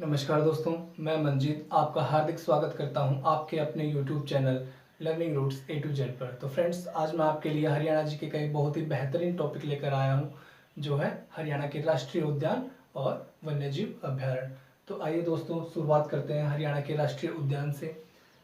नमस्कार दोस्तों, मैं मंजीत आपका हार्दिक स्वागत करता हूं आपके अपने YouTube channel learning roots A to Z पर। तो फ्रेंड्स, आज मैं आपके लिए हरियाणा जी के कई बहुत ही बेहतरीन टॉपिक लेकर आया हूं, जो है हरियाणा के राष्ट्रीय उद्यान और वन्यजीव अभ्यारण्य। तो आइए दोस्तों, शुरुआत करते हैं हरियाणा के राष्ट्रीय उद्यान से।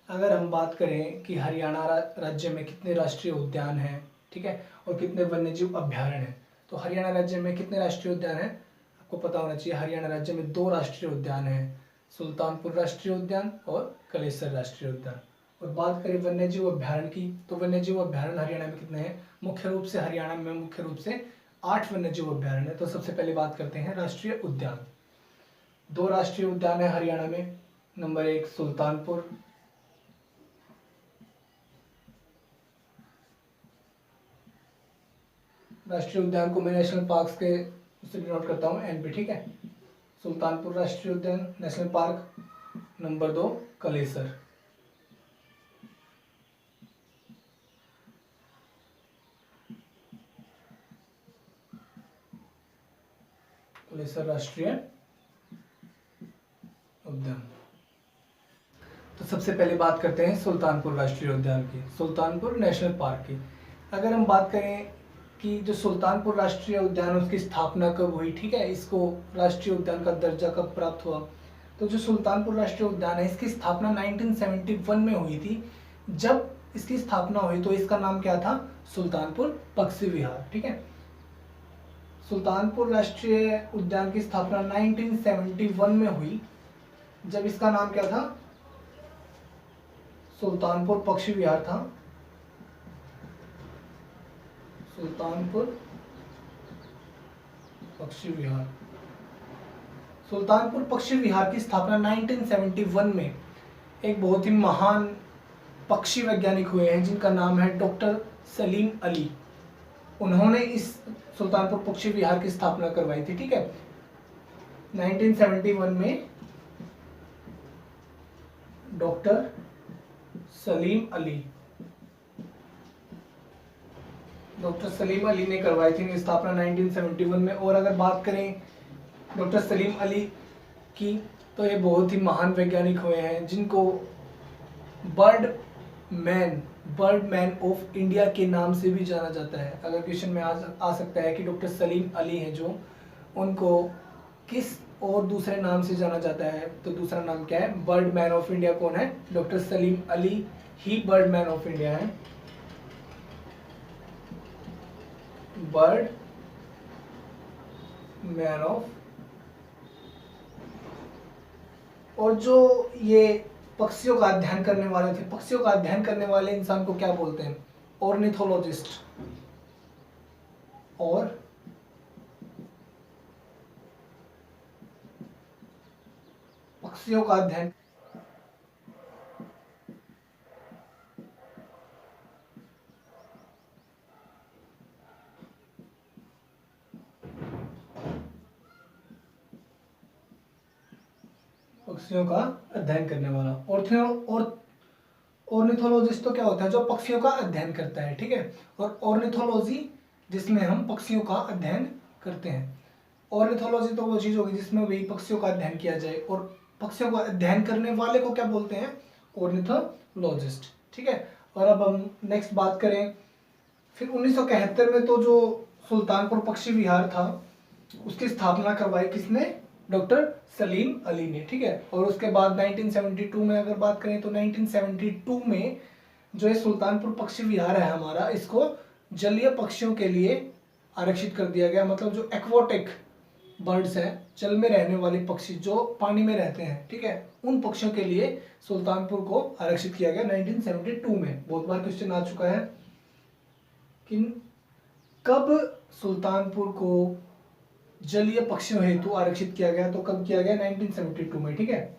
अगर हम बात करें कि हरियाणा राज्य में कितने राष्ट्रीय उद्यान हैं, ठीक है, और कितने वन्यजीव अभ्यारण्य हैं, तो हरियाणा राज्य में कितने राष्ट्रीय उद्यान हैं आपको पता होना चाहिए। हरियाणा राज्य में 2 राष्ट्रीय उद्यान हैं, सुल्तानपुर राष्ट्रीय उद्यान और कलेसर राष्ट्रीय उद्यान। और बात करें वन्यजीव अभ्यारण्य की, तो वन्यजीव अभ्यारण्य हरियाणा में कितने हैं? मुख्य रूप से हरियाणा में मुख्य रूप से 8 वन्यजीव अभ्यारण्य है। तो सबसे पहले बात करते हैं राष्ट्रीय उद्यान। 2 राष्ट्रीय उद्यान है हरियाणा में। नंबर 1 सुल्तानपुर, राष्ट्रीय उद्यान को मैं नेशनल पार्क के उससे डिनोट करता हूँ एन पे, ठीक है। सुल्तानपुर राष्ट्रीय उद्यान national park. Number 2 Kalesar, Kalesar राष्ट्रीय उद्यान। तो सबसे पहले बात करते हैं सुल्तानपुर राष्ट्रीय उद्यान की, सुल्तानपुर नेशनल पार्क की। अगर हम बात करें कि जो सुल्तानपुर राष्ट्रीय उद्यान है उसकी स्थापना कब हुई, ठीक है, इसको राष्ट्रीय उद्यान का दर्जा कब प्राप्त हुआ, तो जो सुल्तानपुर राष्ट्रीय उद्यान है इसकी स्थापना 1971 में हुई थी। जब इसकी स्थापना हुई तो इसका नाम क्या था? सुल्तानपुर पक्षी विहार, ठीक है। सुल्तानपुर राष्ट्रीय उद्यान की स्थापना 1971 में हुई, जब इसका नाम क्या था? सुल्तानपुर पक्षी विहार था। सुल्तानपुर पक्षी विहार। सुल्तानपुर पक्षी विहार की स्थापना 1971 में एक बहुत ही महान पक्षी वैज्ञानिक हुए हैं जिनका नाम है डॉक्टर सलीम अली। उन्होंने इस सुल्तानपुर पक्षी विहार की स्थापना करवाई थी, ठीक है। 1971 में डॉक्टर सलीम अली ने करवाई थी स्थापना 1971 में। और अगर बात करें डॉक्टर सलीम अली की, तो ये बहुत ही महान वैज्ञानिक हुए हैं जिनको बर्ड मैन ऑफ इंडिया के नाम से भी जाना जाता है। अगर क्वेश्चन में आ सकता है कि डॉक्टर सलीम अली हैं जो, उनको किस और दूसरे नाम से जाना जाता है, तो दूसरा नाम क्या है? बर्ड मैन ऑफ इंडिया कौन है? डॉक्टर सलीम अली ही बर्ड मैन ऑफ इंडिया है। Bird man of. और जो ये पक्षियों का अध्ययन करने वाले थे, पक्षियों का अध्ययन करने वाले इंसान को क्या बोलते हैं? ऑर्निथोलॉजिस्ट। और पक्षियों का अध्ययन पक्षियों का अध्ययन करने वाला ऑर्निथोलॉजिस्ट तो क्या होता है? जो पक्षियों का अध्ययन करता है, ठीक है। और ऑर्निथोलॉजी जिसमें हम पक्षियों का अध्ययन करते हैं। ऑर्निथोलॉजी तो वो चीज होगी जिसमें वही पक्षियों का अध्ययन किया जाए, और पक्षियों का अध्ययन करने वाले को क्या बोलते हैं? ऑर्निथोलॉजिस्ट, ठीक है। और अब हम नेक्स्ट बात करें, फिर 1971 में तो जो सुल्तानपुर पक्षी विहार था उसकी स्थापना करवाई किसने? डॉक्टर सलीम अली ने, ठीक है। और उसके बाद 1972 में अगर बात करें तो 1972 में जो ये सुल्तानपुर पक्षी विहार है हमारा, इसको जलीय पक्षियों के लिए आरक्षित कर दिया गया। मतलब जो एक्वाटिक बर्ड्स हैं, जल में रहने वाले पक्षी जो पानी में रहते हैं, ठीक है, उन पक्षियों के लिए सुल्तानपुर को आरक्षित किया गया 1972 में। बहुत बार क्वेश्चन आ चुका है कि कब सुल्तानपुर को जलीय पक्षियों हेतु आरक्षित किया गया, तो कब किया गया? 1972 में, ठीक है।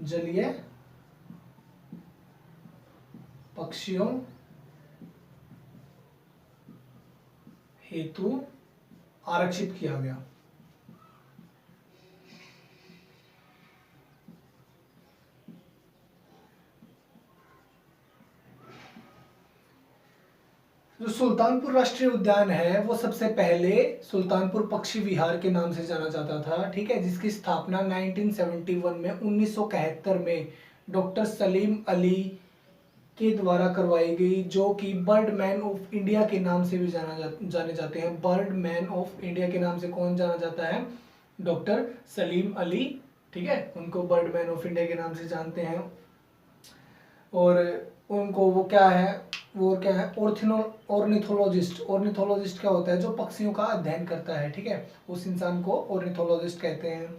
जलीय पक्षियों हेतु आरक्षित किया गया। जो सुल्तानपुर राष्ट्रीय उद्यान है वो सबसे पहले सुल्तानपुर पक्षी विहार के नाम से जाना जाता था, ठीक है, जिसकी स्थापना 1971 में 1971 में डॉक्टर सलीम अली के द्वारा करवाई गई, जो कि बर्ड मैन ऑफ इंडिया के नाम से भी जाने जाते हैं। बर्ड मैन ऑफ इंडिया के नाम से कौन जाना जाता है? डॉक्टर सलीम अली, ठीक है, उनको बर्ड मैन ऑफ इंडिया के नाम से जानते हैं। और उनको वो क्या है ऑर्निथोलॉजिस्ट। ऑर्निथोलॉजिस्ट क्या होता है? जो पक्षियों का अध्ययन करता है, ठीक है, उस इंसान को ऑर्निथोलॉजिस्ट कहते हैं।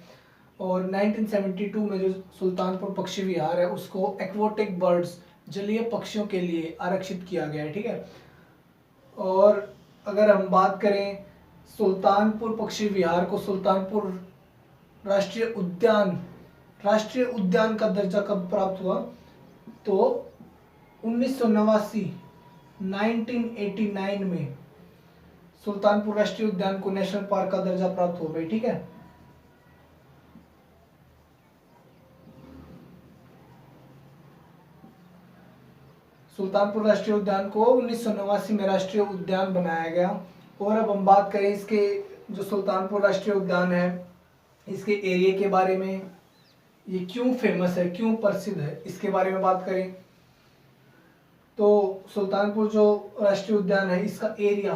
और 1972 में जो सुल्तानपुर पक्षी विहार है उसको एक्वोटिक बर्ड्स, जलीय पक्षियों के लिए आरक्षित किया गया है, ठीक है। और अगर हम बात करें सुल्तानपुर पक्षी विहार को सुल्तानपुर राष्ट्रीय उद्यान का दर्जा कब प्राप्त हुआ? तो 1989 में सुल्तानपुर राष्ट्रीय उद्यान को नेशनल पार्क का दर्जा प्राप्त हो गई, ठीक है। सुल्तानपुर राष्ट्रीय उद्यान को 1989 में राष्ट्रीय उद्यान बनाया गया। और अब हम बात करें इसके जो सुल्तानपुर राष्ट्रीय उद्यान है इसके एरिया के बारे में, ये क्यों फेमस है, क्यों प्रसिद्ध है, इसके बारे में बात करें तो सुल्तानपुर जो राष्ट्रीय उद्यान है इसका एरिया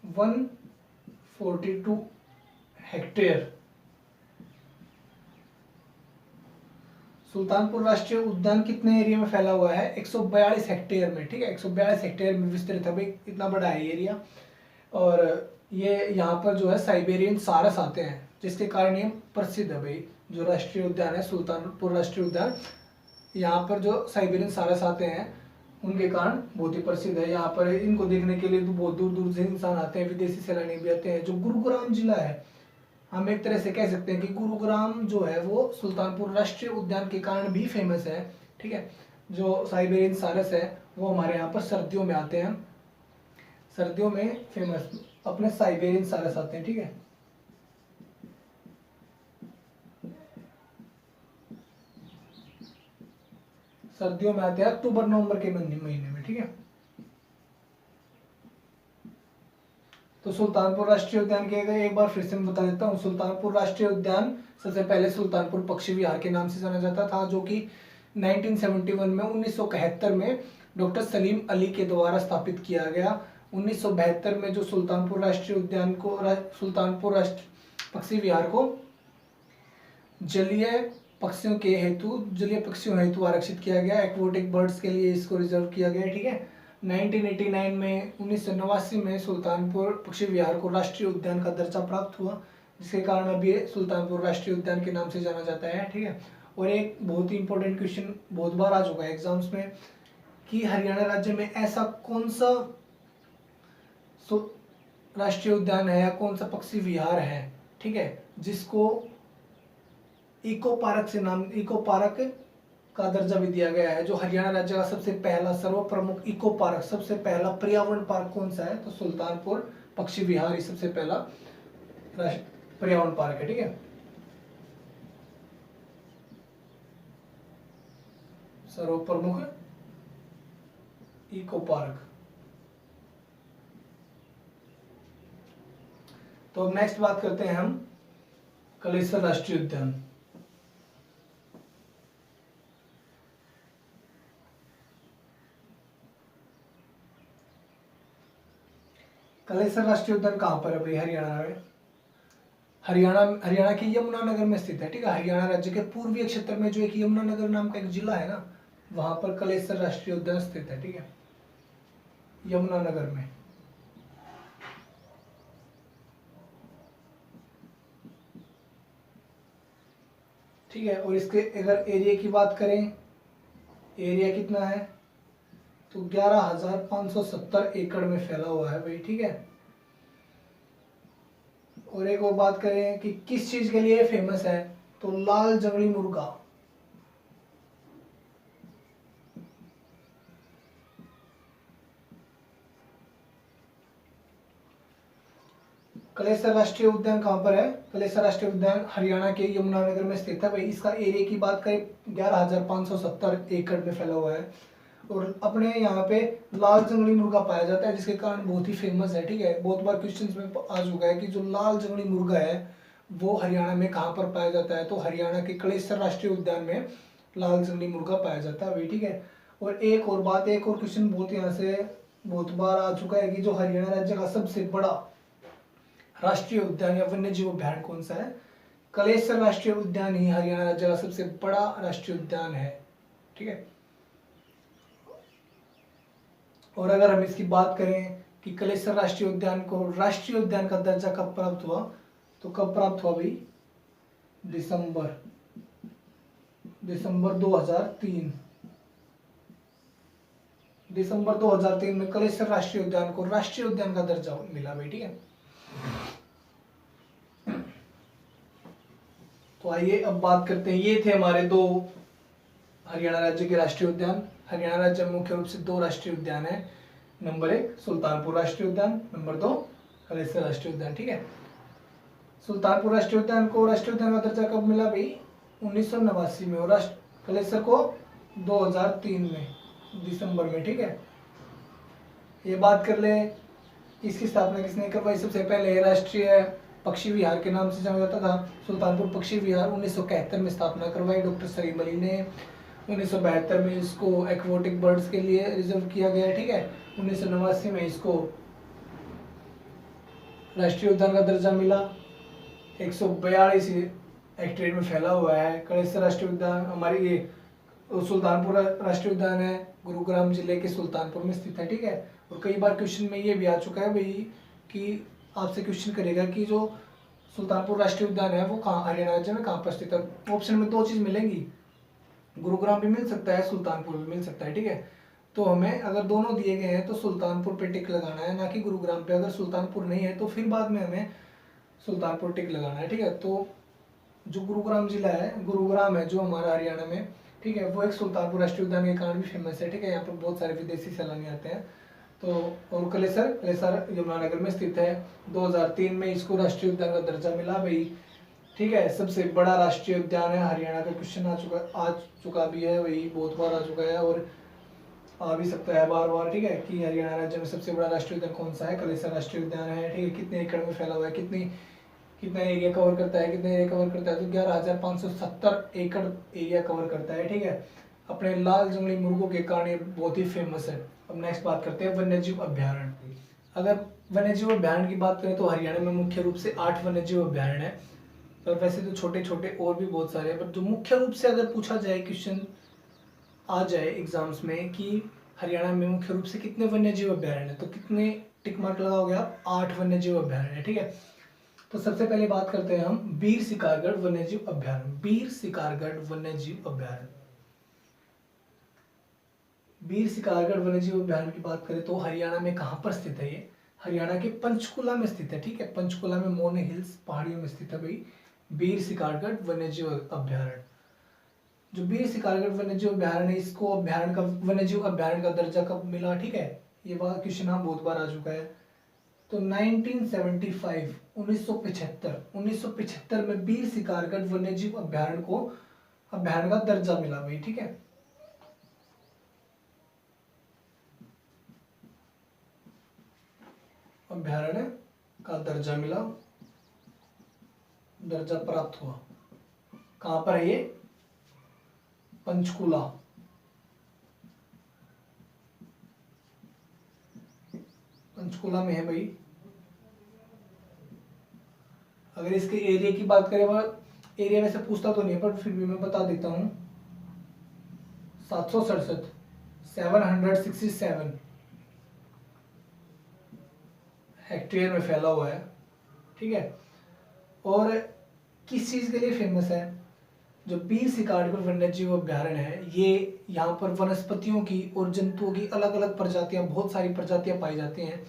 142 हेक्टेयर। सुल्तानपुर राष्ट्रीय उद्यान कितने एरिया में फैला हुआ है? 142 हेक्टेयर में, ठीक है, 142 हेक्टेयर में विस्तृत है भाई, इतना बड़ा है एरिया। और ये यहाँ पर जो है साइबेरियन सारस आते हैं, जिसके कारण ये प्रसिद्ध है भाई। जो राष्ट्रीय उद्यान है सुल्तानपुर राष्ट्रीय उद्यान, यहाँ पर जो साइबेरियन सारस आते हैं उनके कारण बहुत ही प्रसिद्ध है। यहाँ पर इनको देखने के लिए तो बहुत दूर दूर से इंसान आते हैं, विदेशी सैलानी भी आते हैं। जो गुरुग्राम जिला है, हम एक तरह से कह सकते हैं कि गुरुग्राम जो है वो सुल्तानपुर राष्ट्रीय उद्यान के कारण भी फेमस है, ठीक है। जो साइबेरियन सारस है वो हमारे यहाँ पर सर्दियों में आते हैं, सर्दियों में फेमस अपने साइबेरियन सारस आते हैं, ठीक है। सर्दियों में आते हैं अक्टूबर नवंबर के महीने में, ठीक है। तो सुल्तानपुर राष्ट्रीय उद्यान के एक बार फिर से मैं बता देता हूँ। सुल्तानपुर राष्ट्रीय उद्यान सबसे पहले सुल्तानपुर पक्षी विहार के नाम से जाना जाता था, जो कि 1971 में 1971 में डॉक्टर सलीम अली के द्वारा स्थापित किया गया। 1972 में जो सुल्तानपुर राष्ट्रीय उद्यान को सुल्तानपुर राष्ट्रीय पक्षी विहार को जलीय पक्षियों हेतु आरक्षित किया गया। एक्वोटिक बर्ड्स के लिए इसको रिजर्व किया गया, ठीक है। 1989 में 1989 में सुल्तानपुर पक्षी विहार को राष्ट्रीय उद्यान का दर्जा प्राप्त हुआ, जिसके कारण अब ये सुल्तानपुर राष्ट्रीय उद्यान के नाम से जाना जाता है, ठीक है। और एक बहुत ही इंपॉर्टेंट क्वेश्चन बहुत बार आ चुका है एग्जाम्स में कि हरियाणा राज्य में ऐसा कौन सा राष्ट्रीय उद्यान है या कौन सा पक्षी विहार है, ठीक है, जिसको इको पार्क का दर्जा भी दिया गया है। जो हरियाणा राज्य का सबसे पहला सर्वप्रमुख इको पार्क, सबसे पहला पर्यावरण पार्क कौन सा है? तो सुल्तानपुर पक्षी विहार ही सबसे पहला पर्यावरण पार्क है, ठीक है। सर्वप्रमुख इको पार्क। तो अब नेक्स्ट बात करते हैं हम कलेसर राष्ट्रीय उद्यान। कलेसर राष्ट्रीय उद्यान कहाँ पर है भाई? हरियाणा में। हरियाणा के यमुनानगर में स्थित है, ठीक है। हरियाणा राज्य के पूर्वीय क्षेत्र में जो एक यमुनानगर नाम का एक जिला है ना, वहां पर कलेसर राष्ट्रीय उद्यान स्थित है, ठीक है, यमुनानगर में। ठीक है। और इसके अगर एरिया की बात करें, एरिया कितना है? तो 11,570 एकड़ में फैला हुआ है भाई, ठीक है। और एक और बात करें कि किस चीज के लिए फेमस है, तो लाल जंगली मुर्गा। कलेसर राष्ट्रीय उद्यान कहाँ पर है? कलेसर राष्ट्रीय उद्यान हरियाणा के यमुनानगर में स्थित है भाई। इसका एरिया की बात करें 11,570 एकड़ में फैला हुआ है। और अपने यहाँ पे लाल जंगली मुर्गा पाया जाता है, जिसके कारण बहुत ही फेमस है। ठीक है, बहुत बार क्वेश्चंस में आ चुका है कि जो लाल जंगली मुर्गा है वो हरियाणा में कहाँ पर पाया जाता है, तो हरियाणा के कलेसर राष्ट्रीय उद्यान में लाल जंगली मुर्गा पाया जाता है भाई। ठीक है, और एक और बात, एक और क्वेश्चन बहुत यहाँ से बहुत बार आ चुका है कि जो हरियाणा राज्य का सबसे बड़ा राष्ट्रीय उद्यान या वन्य जीव अभ्यारण्य कौन सा है? कलेसर राष्ट्रीय उद्यान ही हरियाणा राज्य का सबसे बड़ा राष्ट्रीय उद्यान है। ठीक है, और अगर हम इसकी बात करें कि कलेसर राष्ट्रीय उद्यान को राष्ट्रीय उद्यान का दर्जा कब प्राप्त हुआ, तो कब प्राप्त हुआ भाई? दिसंबर 2003। दिसंबर 2003 में कलेसर राष्ट्रीय उद्यान को राष्ट्रीय उद्यान का दर्जा मिला भाई। ठीक है, तो आइए अब बात करते हैं, ये थे हमारे दो हरियाणा राज्य के राष्ट्रीय उद्यान। हरियाणा राज्य में मुख्य रूप से दो राष्ट्रीय उद्यान है, नंबर 1 सुल्तानपुर राष्ट्रीय उद्यान, नंबर 2 कलेसर राष्ट्रीय उद्यान। ठीक है, सुल्तानपुर राष्ट्रीय उद्यान को राष्ट्रीय उद्यान का दर्जा कब मिला भाई? 1989 में, और कलेसर को 2003 में दिसंबर में। ठीक है, ये बात कर ले इसकी स्थापना किसने करवाई? सबसे पहले राष्ट्रीय पक्षी विहार के नाम से जाना जाता था सुल्तानपुर पक्षी विहार, 1971 में स्थापना करवाई डॉक्टर सलीम अली ने। 1972 में इसको एक्वोटिक बर्ड्स के लिए रिजर्व किया गया। ठीक है, 1989 में इसको राष्ट्रीय उद्यान का दर्जा मिला। 142 हेक्टेयर में फैला हुआ है। कलेसर राष्ट्रीय उद्यान हमारी ये सुल्तानपुर राष्ट्रीय उद्यान है, गुरुग्राम जिले के सुल्तानपुर में स्थित है। ठीक है, और कई बार क्वेश्चन में ये भी आ चुका है भाई कि आपसे क्वेश्चन करेगा कि जो सुल्तानपुर राष्ट्रीय उद्यान है वो कहाँ हरियाणा राज्य में कहाँ पर स्थित है। ऑप्शन में दो चीज मिलेंगी, गुरुग्राम भी मिल सकता है, सुल्तानपुर भी मिल सकता है। ठीक है, तो हमें अगर दोनों दिए गए हैं तो सुल्तानपुर पे टिक लगाना है, ना कि गुरुग्राम पे। अगर सुल्तानपुर नहीं है तो फिर बाद में हमें सुल्तानपुर टिक लगाना है। ठीक है, तो जो गुरुग्राम जिला है, गुरुग्राम है जो हमारा हरियाणा में, ठीक है, वो एक सुल्तानपुर राष्ट्रीय उद्यान के कारण भी फेमस है। ठीक है, यहाँ पर बहुत सारे विदेशी सैलानी आते हैं। तो और कलेसर यमुनानगर में स्थित है। 2003 में इसको राष्ट्रीय उद्यान का दर्जा मिला भाई। ठीक है, सबसे बड़ा राष्ट्रीय उद्यान है हरियाणा का। क्वेश्चन आ चुका भी है वही, बहुत बार आ चुका है और आ भी सकता है बार बार। ठीक है, कि हरियाणा राज्य में सबसे बड़ा राष्ट्रीय उद्यान कौन सा है? कलेसर राष्ट्रीय उद्यान है। ठीक है, कितने एकड़ में फैला हुआ है, कितना एरिया कवर करता है, कितने एरिया कवर करता है? तो 11,570 एकड़ एरिया कवर करता है। ठीक है, अपने लाल जंगली मुर्गों के कारण ये बहुत ही फेमस है। अब नेक्स्ट बात करते हैं वन्यजीव अभ्यारण्य। अगर वन्यजीव अभ्यारण्य की बात करें तो हरियाणा में मुख्य रूप से 8 वन्यजीव अभ्यारण्य है, और वैसे तो छोटे छोटे और भी बहुत सारे हैं, पर जो मुख्य रूप से अगर पूछा जाए, क्वेश्चन आ जाए एग्जाम्स में कि हरियाणा में मुख्य रूप से कितने वन्यजीव अभ्यारण्य है, तो कितने टिक मार्क लगाओगे आप? 8 वन्यजीव अभ्यारण्य है। ठीक है, तो सबसे पहले बात करते हैं हम बीर शिकारगढ़ वन्यजीव अभ्यारण्य। बीर शिकारगढ़ वन्यजीव अभ्यारण्य, बीर शिकारगढ़ वन्यजीव अभ्यारण्य की बात करें तो हरियाणा में कहाँ पर स्थित है? ये हरियाणा के पंचकुला में स्थित है। ठीक है, पंचकुला में मोर्नी हिल्स पहाड़ियों में स्थित है भाई बीर शिकारगढ़ वन्यजीव अभ्यारण्य। जो बीर शिकारगढ़ वन्यजीव अभ्यारण्य है, इसको अभ्यारण्य का वन्यजीव अभ्यारण्य का दर्जा कब मिला? ठीक है, ये बात क्वेश्चन बहुत बार आ चुका है। तो 1975 1975 में बीर शिकारगढ़ वन्यजीव अभ्यारण्य को अभ्यारण्य का दर्जा मिला भाई। ठीक है, अभ्यारण्य का दर्जा मिला, दर्जा प्राप्त हुआ। कहां पर है ये? पंचकुला। पंचकुला में है भाई। अगर इसके एरिया की बात करें, वह एरिया में से पूछता तो नहीं पर फिर भी मैं बता देता हूं, 767 हेक्टेयर में फैला हुआ है। ठीक है, और किस चीज के लिए फेमस है? जो बीर शिकारगढ़ वन्यजीव अभ्यारण्य है, ये यहाँ पर वनस्पतियों की और जंतुओं की अलग अलग प्रजातियां, बहुत सारी प्रजातियां पाई जाती हैं।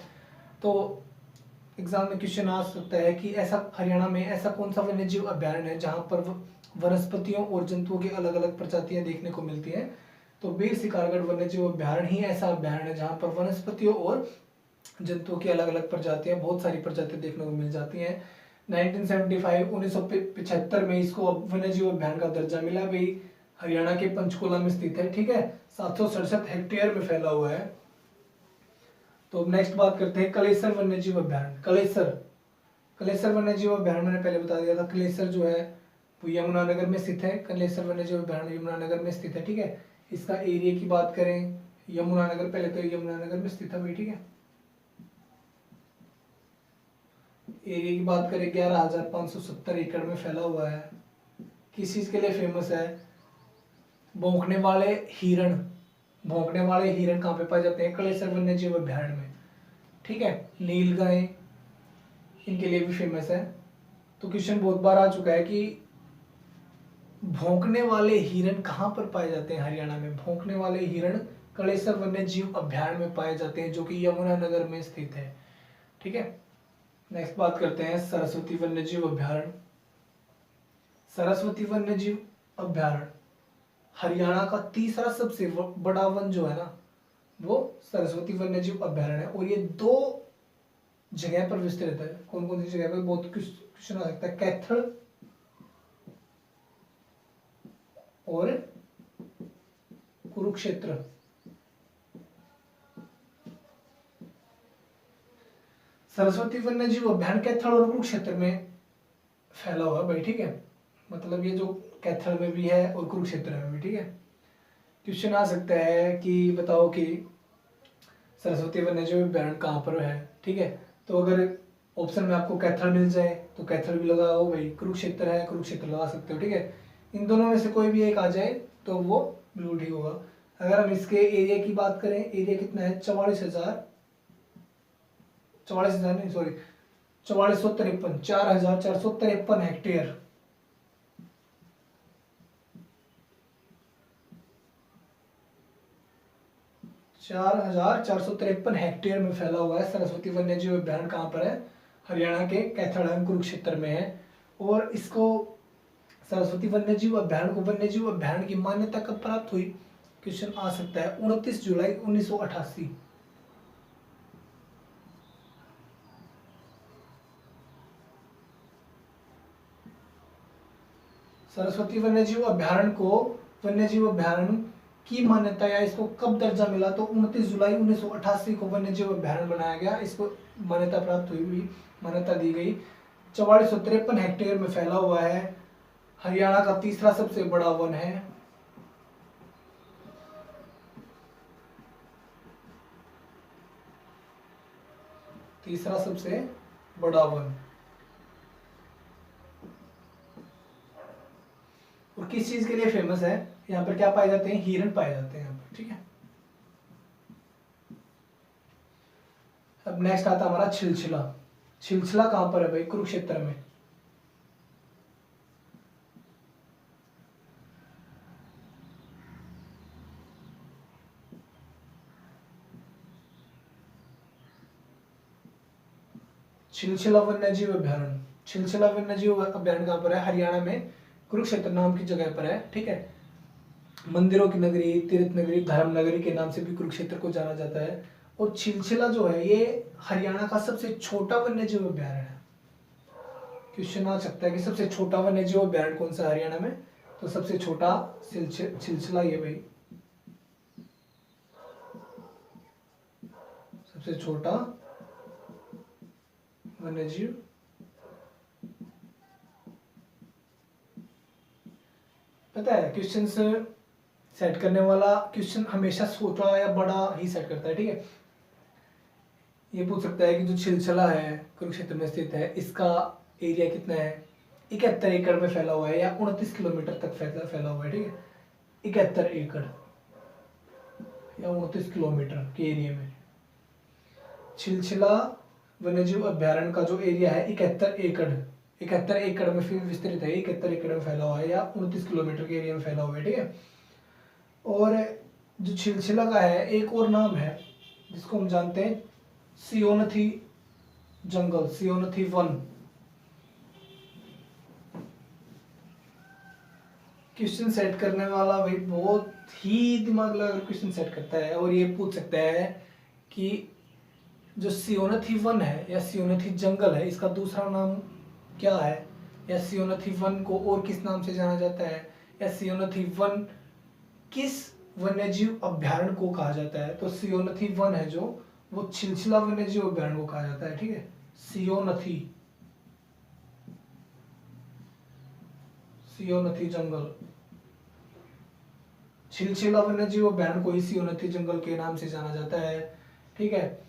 तो एग्जाम में क्वेश्चन आ सकता है कि ऐसा हरियाणा में ऐसा कौन सा वन्यजीव अभ्यारण्य है जहाँ पर वनस्पतियों और जंतुओं की अलग अलग प्रजातियां देखने को मिलती हैं? तो बीर शिकारगढ़ वन्यजीव अभ्यारण्य ही ऐसा अभ्यारण्य है जहाँ पर वनस्पतियों और जंतुओं की अलग अलग प्रजातियां, बहुत सारी प्रजातियां देखने को मिल जाती हैं। 1975 में इसको वन्यजीव अभ्यारण्य का दर्जा मिला भाई हरियाणा के पंचकुला में स्थित है, ठीक है। 767 हेक्टेयर में फैला हुआ है। तो नेक्स्ट बात करते हैं कलेसर वन्यजीव अभ्यारण्य। कलेसर वन्यजीव अभ्यारण्य मैंने पहले बता दिया था। कलेसर जो है वो यमुनानगर में स्थित है। कलेसर वन्यजीव अभ्यारण्य यमुनानगर में स्थित है, ठीक है। इसका एरिया की बात करें, यमुनानगर, पहले तो यमुनानगर में स्थित है भाई, ठीक है। एरिया की बात करें 11,570 एकड़ में फैला हुआ है। किस चीज के लिए फेमस है? भौंकने वाले हिरण। भौंकने वाले हिरण कहाँ पे पाए जाते हैं? कलेसर वन्यजीव अभ्यारण्य में, ठीक है। नील गाय इनके लिए भी फेमस है। तो क्वेश्चन बहुत बार आ चुका है कि भौंकने वाले हिरण कहाँ पर पाए जाते हैं? हरियाणा में भौंकने वाले हिरण कलेसर वन्यजीव अभ्यारण्य में पाए जाते हैं, जो कि यमुनानगर में स्थित है, ठीक है। नेक्स्ट बात करते हैं सरस्वती वन्यजीव अभ्यारण्य। सरस्वती वन्यजीव अभ्यारण्य हरियाणा का तीसरा सबसे बड़ा वन जो है ना, वो सरस्वती वन्यजीव अभ्यारण्य है। और ये 2 जगह पर विस्तृत है। कौन कौन सी जगह पर? बहुत क्वेश्चन आ सकता है। कैथल और कुरुक्षेत्र। सरस्वती वन्यजीव अभ्यारण्य कैथल और कुरुक्षेत्र में फैला हुआ है भाई, ठीक है। मतलब ये जो कैथल में भी है और कुरुक्षेत्र में भी, ठीक है। क्वेश्चन आ सकता है कि बताओ कि सरस्वती वन्यजीव अभ्यारण्य कहाँ पर है, ठीक है। तो अगर ऑप्शन में आपको कैथल मिल जाए तो कैथल भी लगाओ भाई, कुरुक्षेत्र है कुरुक्षेत्र लगा सकते हो, ठीक है। इन दोनों में से कोई भी एक आ जाए तो वो बिल्कुल ठीक होगा। अगर हम इसके एरिया की बात करें, एरिया कितना है? 44,000 नहीं, सॉरी, 4,453 हेक्टेयर। हेक्टेयर में फैला हुआ है सरस्वती वन्यजीव अभ्यारण्य। कहाँ पर है? हरियाणा के कैथल एवं कुरुक्षेत्र में है। और इसको सरस्वती वन्यजीव अभ्यारण्य को वन्यजीव अभ्यारण्य की मान्यता कब प्राप्त हुई? क्वेश्चन आ सकता है 29 जुलाई 1988। सरस्वती वन्यजीव अभ्यारण्य को वन्यजीव अभ्यारण्य की मान्यता या इसको कब दर्जा मिला? तो 29 जुलाई 1988 को वन्यजीव अभ्यारण्य बनाया गया। इसको मान्यता प्राप्त हुई, मान्यता दी गई। 4453 हेक्टेयर में फैला हुआ है। हरियाणा का तीसरा सबसे बड़ा वन है। तीसरा सबसे बड़ा वन। और किस चीज के लिए फेमस है? यहाँ पर क्या पाए जाते हैं? हिरण पाए जाते हैं यहाँ पर, ठीक है। अब नेक्स्ट आता है हमारा छिलछिला। छिलछिला कहां पर है भाई? कुरुक्षेत्र में। छिलछिला वन्यजीव अभ्यारण्य। छिलछिला वन्यजीव अभ्यारण्य कहां पर है? हरियाणा में कुरुक्षेत्र नाम की जगह पर है, ठीक है। मंदिरों की नगरी, तीर्थ नगरी, धर्म नगरी के नाम से भी कुरुक्षेत्र को जाना जाता है। और छिलछिला जो है ये हरियाणा का सबसे छोटा वन्यजीव अभ्यारण्य है। क्वेश्चन आ सकता है कि सबसे छोटा वन्यजीव अभ्यारण्य कौन सा है हरियाणा में? तो सबसे छोटा छिलछिला ये भाई, सबसे छोटा वन्यजीव। पता है क्वेश्चन सेट करने वाला क्वेश्चन हमेशा छोटा या बड़ा ही सेट करता है, ठीक है। ये पूछ सकता है कि जो छिलछिला है कुरुक्षेत्र में स्थित है, इसका एरिया कितना है? 71 एकड़ में फैला हुआ है या 29 किलोमीटर तक फैला हुआ है, ठीक है। 71 एकड़ या 29 किलोमीटर के एरिया में छिलछिला वन्यजीव अभ्यारण्य का जो एरिया है 71 एकड़ में फिर विस्तृत है। 71 एकड़ में फैला हुआ है या 29 किलोमीटर के एरिया में फैला हुआ है, ठीक है। और जो छिलछिला का है एक और नाम है जिसको हम जानते हैं सियोनथी जंगल, सियोनथी वन। क्वेश्चन सेट करने वाला भाई बहुत ही दिमाग लगा क्वेश्चन सेट करता है। और ये पूछ सकता है कि जो सियोनथी वन है या सियोनथी जंगल है, इसका दूसरा नाम क्या है? या सियोनथी वन को और किस नाम से जाना जाता है? या सियोनथी वन किस वन्यजीव अभ्यारण्य को कहा जाता है? तो सियोनथी वन है जो, वो छिलछिला वन्यजीव अभ्यारण्य को कहा जाता है, ठीक है। सियोनथी जंगल, छिलछिला वन्यजीव अभ्यारण्य को ही सियोनथी जंगल के नाम से जाना जाता है, ठीक है।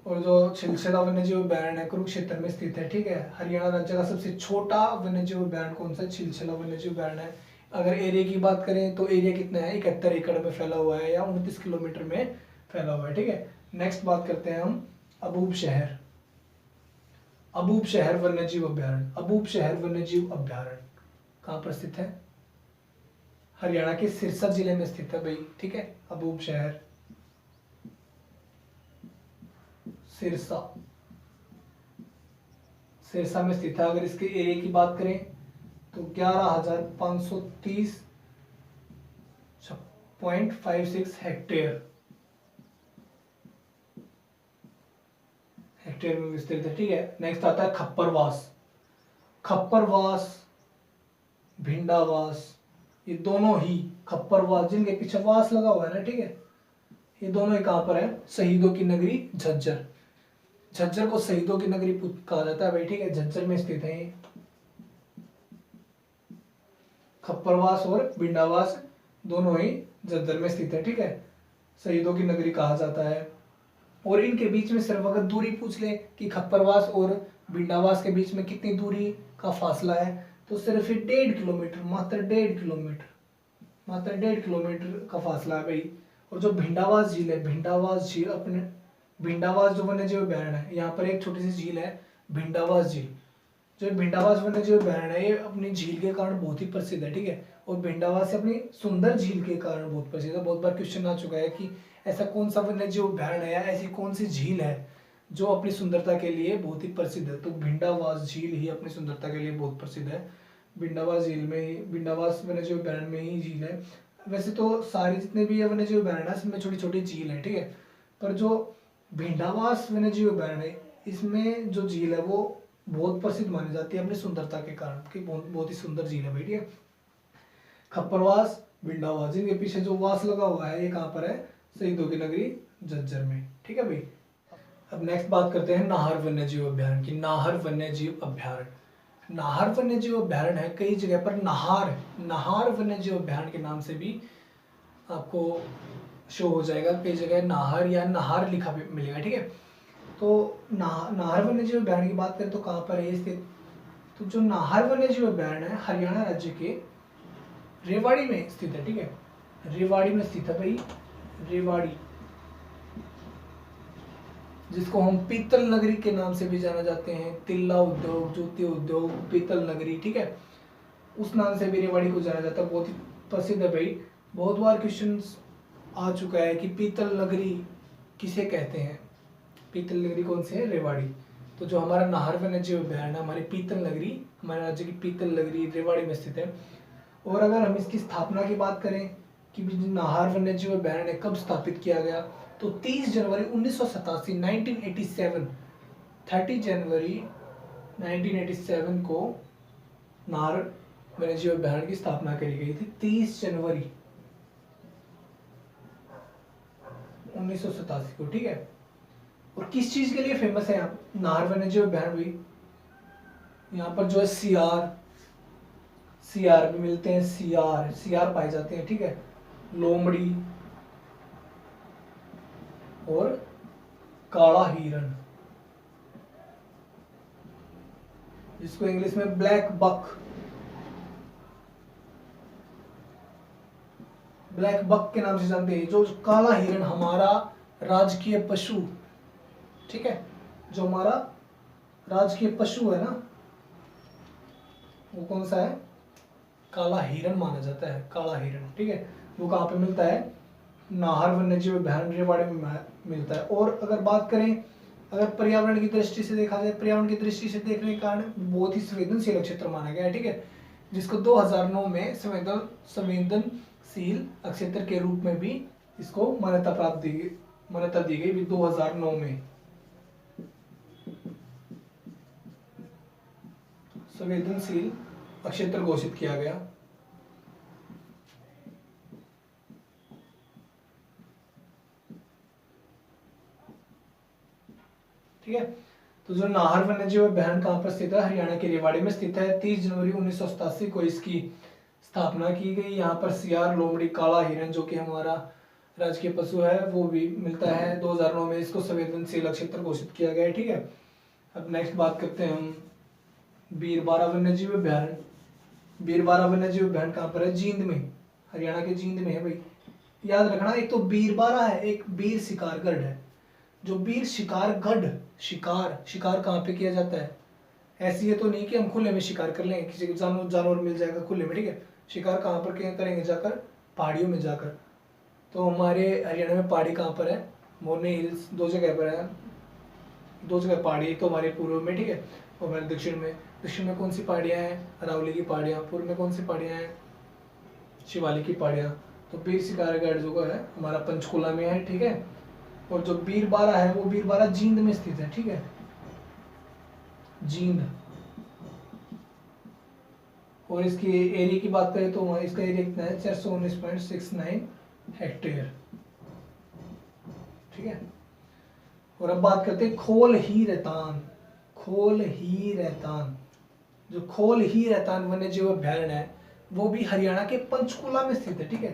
और जो छिलछिला वन्यजीव अभ्यारण्य है कुरुक्षेत्र में स्थित है, ठीक है। हरियाणा राज्य का सबसे छोटा वन्यजीव अभ्यारण्य कौन सा? छिलछिला वन्यजीव अभ्यारण्य है। अगर एरिया की बात करें तो एरिया कितना है? 71 एकड़ में फैला हुआ है या 29 किलोमीटर में फैला हुआ है, ठीक है। नेक्स्ट बात करते हैं हम अबूब शहर। अबूब शहर वन्यजीव अभ्यारण्य, अबूब शहर वन्यजीव अभ्यारण्य कहाँ पर स्थित है? हरियाणा के सिरसा जिले में स्थित है भाई, ठीक है। अबूब शहर सिरसा में स्थित है। अगर इसके एरिया की बात करें तो 11,530.56 हेक्टेयर में विस्तृत है, ठीक है। नेक्स्ट आता है खप्परवास, भिंडावास, ये दोनों ही खप्परवास जिनके पीछे वास लगा हुआ है ना, ठीक है, ये दोनों ही कहां पर है? शहीदों की नगरी झज्जर। झज्जर को शहीदों की नगरी कहा जाता है भाई, ठीक है। झज्जर में स्थित है ये। खप्परवास और भिंडावास दोनों ही झज्जर में स्थित है, ठीक है। शहीदों की नगरी कहा जाता है। और इनके बीच में सिर्फ अगर दूरी पूछ ले कि खप्परवास और भिंडावास के बीच में कितनी दूरी का फासला है, तो सिर्फ 1.5 किलोमीटर, मात्र 1.5 किलोमीटर का फासला है भाई। और जो भिंडावास झील है, भिंडावास जो वन्यजीव अभ्यारण्य है, यहाँ पर एक छोटी सी झील है भिंडावास झील। जो भिंडावास वन्यजीव अभ्यारण्य है ये अपनी झील के कारण बहुत ही प्रसिद्ध है, ठीक है। और भिंडावास से अपनी सुंदर झील के कारण बहुत प्रसिद्ध है। बहुत बार क्वेश्चन आ चुका है कि ऐसा कौन सा वन्यजीव अभ्यारण्य है या ऐसी कौन सी झील है जो अपनी सुंदरता के लिए बहुत ही प्रसिद्ध है? तो भिंडावास झील ही अपनी सुंदरता के लिए बहुत प्रसिद्ध है। भिंडावास वन्यजीव अभ्यारण्य में ही झील है। वैसे तो सारे जितने भी वन्यजीव अभ्यारण्य है इसमें छोटी छोटी झील है, ठीक है। पर जो भिंडावास वन्यजीव अभ्यारण्य है इसमें जो झील है वो बहुत प्रसिद्ध मानी जाती है अपनी सुंदरता के कारण, कि बहुत ही सुंदर झील है भाई, ठीक है। खप्परवास, भिंडावास जिनके पीछे जो वास लगा हुआ है ये कहाँ पर है? शहीदों की नगरी झज्जर में, ठीक है भाई। अब नेक्स्ट बात करते हैं नाहर वन्यजीव अभ्यारण्य की। नाहर वन्यजीव अभ्यारण्य है कई जगह पर नाहर वन्यजीव अभ्यारण्य के नाम से भी आपको शो हो जाएगा। कई जगह नाहर या नाहर लिखा भी मिलेगा, ठीक है। तो नाहर वन्यजीव अभ्यारण्य की बात करें तो कहाँ पर है स्थित? तो जो नाहर वन्यजीव अभ्यारण्य है हरियाणा राज्य के रेवाड़ी में स्थित है, ठीक है। रेवाड़ी में स्थित है भाई, रेवाड़ी, जिसको हम पीतल नगरी के नाम से भी जाना जाते हैं। तिल्ला उद्योग, जूती उद्योग, पीतल नगरी, ठीक है, उस नाम से भी रेवाड़ी को जाना जाता है। बहुत ही प्रसिद्ध है भाई। बहुत बार क्वेश्चन आ चुका है कि पीतल नगरी किसे कहते हैं? पीतल नगरी कौन सी है? रेवाड़ी। तो जो हमारा नाहर वन्यजीव अभ्यारण्य हमारी पीतल नगरी, हमारे राज्य की पीतल नगरी रेवाड़ी में स्थित है। और अगर हम इसकी स्थापना की बात करें कि नाहर वन्यजीव अभ्यारण्य कब स्थापित किया गया, तो 30 जनवरी 1987 1987 30 जनवरी 1987 को नाहर वन्यजीव अभ्यारण्य की स्थापना करी गई थी। 30 जनवरी 1987 को, ठीक है। और किस चीज के लिए फेमस है यहाँ नाहर वन्यजीव अभ्यारण्य भी? यहाँ पर जो है सियार भी मिलते हैं, सियार पाए जाते हैं, ठीक है। लोमड़ी और काला हिरण, जिसको इंग्लिश में ब्लैक बक के नाम से जानते हैं। जो काला हिरण हमारा राजकीय पशु, ठीक है, जो हमारा राजकीय पशु है ना, वो कौन सा है? काला हिरण माना जाता है, काला हिरण, ठीक है। वो कहाँ पे मिलता है? नाहर वन्यजीव अभ्यारण्य रेवाड़ी में मिलता है। और अगर बात करें, अगर पर्यावरण की दृष्टि से देखा जाए, पर्यावरण की दृष्टि से देखने के कारण बहुत ही संवेदनशील क्षेत्र माना गया है, ठीक है, जिसको 2009 में संवेदनशील क्षेत्र के रूप में भी इसको मान्यता दी गई भी 2009 में संवेदनशील क्षेत्र घोषित किया गया। तो जो नाहर वन्यजीव अभयारण्य कहाँ पर स्थित है? हरियाणा के रेवाड़ी में स्थित है। 30 जनवरी 1987 को इसकी स्थापना की गई। यहाँ पर सियार, लोमड़ी, काला हिरन जो कि हमारा राजकीय पशु है वो भी मिलता है। 2009 में इसको संवेदनशील क्षेत्र घोषित किया गया है। ठीक है, अब नेक्स्ट बात करते हैं हम बीरबारा वन्यजीव अभयारण्य। बीरबारा वन्यजीव अभयारण्य कहाँ पर है? जींद में, हरियाणा के जींद में है भाई। याद रखना, एक तो बीरबारा है, एक बीर शिकारगढ़ है। जो बीर शिकारगढ़, शिकार कहाँ पे किया जाता है? ऐसी है तो नहीं कि हम खुले में शिकार कर लेंगे, किसी को जानवर मिल जाएगा खुले में। ठीक है, शिकार कहाँ पर करेंगे? जाकर पहाड़ियों में जाकर। तो हमारे हरियाणा में पहाड़ी कहाँ पर है? मोरनी हिल्स, दो जगह पर है, दो जगह पहाड़ी। एक तो हमारे पूर्व में, ठीक है, और हमारे दक्षिण में कौन सी पहाड़ियाँ हैं? अरावली की पहाड़ियाँ। पूर्व में कौन सी पहाड़ियाँ हैं? शिवालिक की पहाड़ियाँ। तो बीर शिकारगढ़ जो है हमारा पंचकुला में है। ठीक है, और जो बीरबारा है वो बीरबारा जींद में स्थित है। ठीक है, जींद। और इसकी एरिया की बात करें तो इसका एरिया कितना है? 419.69 हेक्टेयर। ठीक है, और अब बात करते हैं खोल ही रैतान। खोल ही रैतान, जो खोल ही रैतान वन्यजीव अभयारण्य है वो भी हरियाणा के पंचकुला में स्थित है। ठीक है,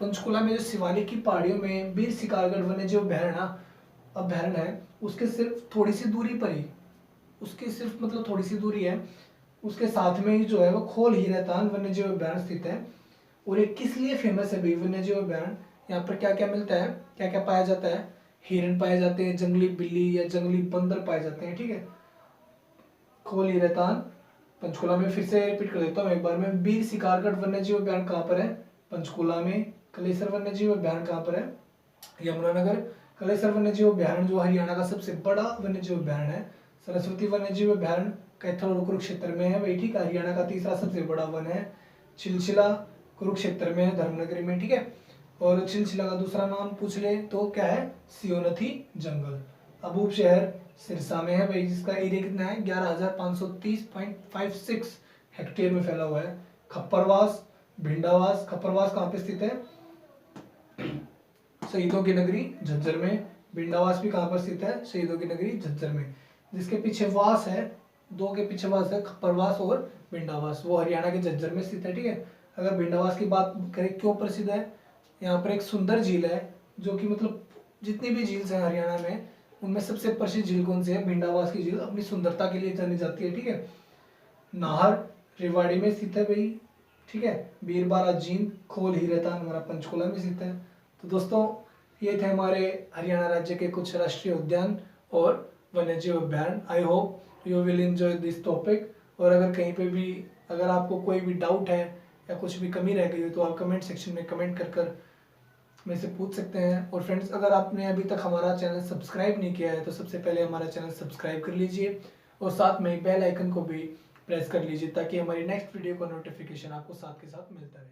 पंचकुला में जो शिवालिक की पहाड़ियों में बीर शिकारगढ़ वन्यजीव अभयारण्य है उसके सिर्फ थोड़ी सी दूरी पर ही, उसके सिर्फ मतलब थोड़ी सी दूरी है, उसके साथ में ही जो है वो खोल ही रैतान वन्यजीव अभयारण्य स्थित है। और ये किस लिए फेमस है भाई वन्यजीव अभयारण्य? यहाँ पर क्या क्या मिलता है, क्या क्या पाया जाता है? हिरन पाए जाते हैं, जंगली बिल्ली या जंगली बंदर पाए जाते हैं। ठीक है, खोल ही रैतान पंचकुला में। फिर से रिपीट कर देता हूँ एक बार में, बीर शिकारगढ़ वन्यजीव अभयारण्य कहाँ पर है? पंचकुला में। कलेसर वन्यजीव अभयारण्य कहाँ पर है? यमुनानगर। कलेसर वन्यजीव अभयारण्य जो हरियाणा का सबसे बड़ा वन्यजीव अभयारण्य है। सरस्वती वन्यजीव अभयारण्य कैथल और कुरुक्षेत्र में है वही। ठीक है, हरियाणा का तीसरा सबसे बड़ा वन है। चिलचिला कुरुक्षेत्र में है, धर्मनगरी में। ठीक है, और चिलचिला का दूसरा नाम पूछ ले तो क्या है? सियोनथी जंगल। अबूब शहर सिरसा में है भाई, जिसका एरिया कितना है? 11,530.56 हेक्टेयर में फैला हुआ है। खप्परवास, भिंडावास। खप्परवास कहाँ पे स्थित है? शहीदों की नगरी झज्जर में। भिंडावास भी कहाँ पर स्थित है? शहीदों की नगरी झज्जर में। जिसके पीछे वास है, दो के पीछे वास है, खप्परवास और भिंडावास, वो हरियाणा के झज्जर में स्थित है। ठीक है, अगर भिंडावास की बात करें क्यों प्रसिद्ध है? यहाँ पर एक सुंदर झील है जो कि मतलब जितनी भी झील है हरियाणा में उनमें सबसे प्रसिद्ध झील कौन सी है? भिंडावास की झील अपनी सुंदरता के लिए जानी जाती है। ठीक है, नाहर रेवाड़ी में स्थित है भाई। ठीक है, बीरबारा जींद, खोल ही रैतान हमारा पंचकुला में स्थित है। तो दोस्तों ये थे हमारे हरियाणा राज्य के कुछ राष्ट्रीय उद्यान और वन्यजीव अभयारण्य। I hope you will enjoy this topic. और अगर कहीं पे भी अगर आपको कोई भी डाउट है या कुछ भी कमी रह गई हो तो आप कमेंट सेक्शन में कमेंट कर मेरे से पूछ सकते हैं। और फ्रेंड्स, अगर आपने अभी तक हमारा चैनल सब्सक्राइब नहीं किया है तो सबसे पहले हमारा चैनल सब्सक्राइब कर लीजिए और साथ में बेल आइकन को भी प्रेस कर लीजिए ताकि हमारी नेक्स्ट वीडियो का नोटिफिकेशन आपको साथ के साथ मिलता रहे।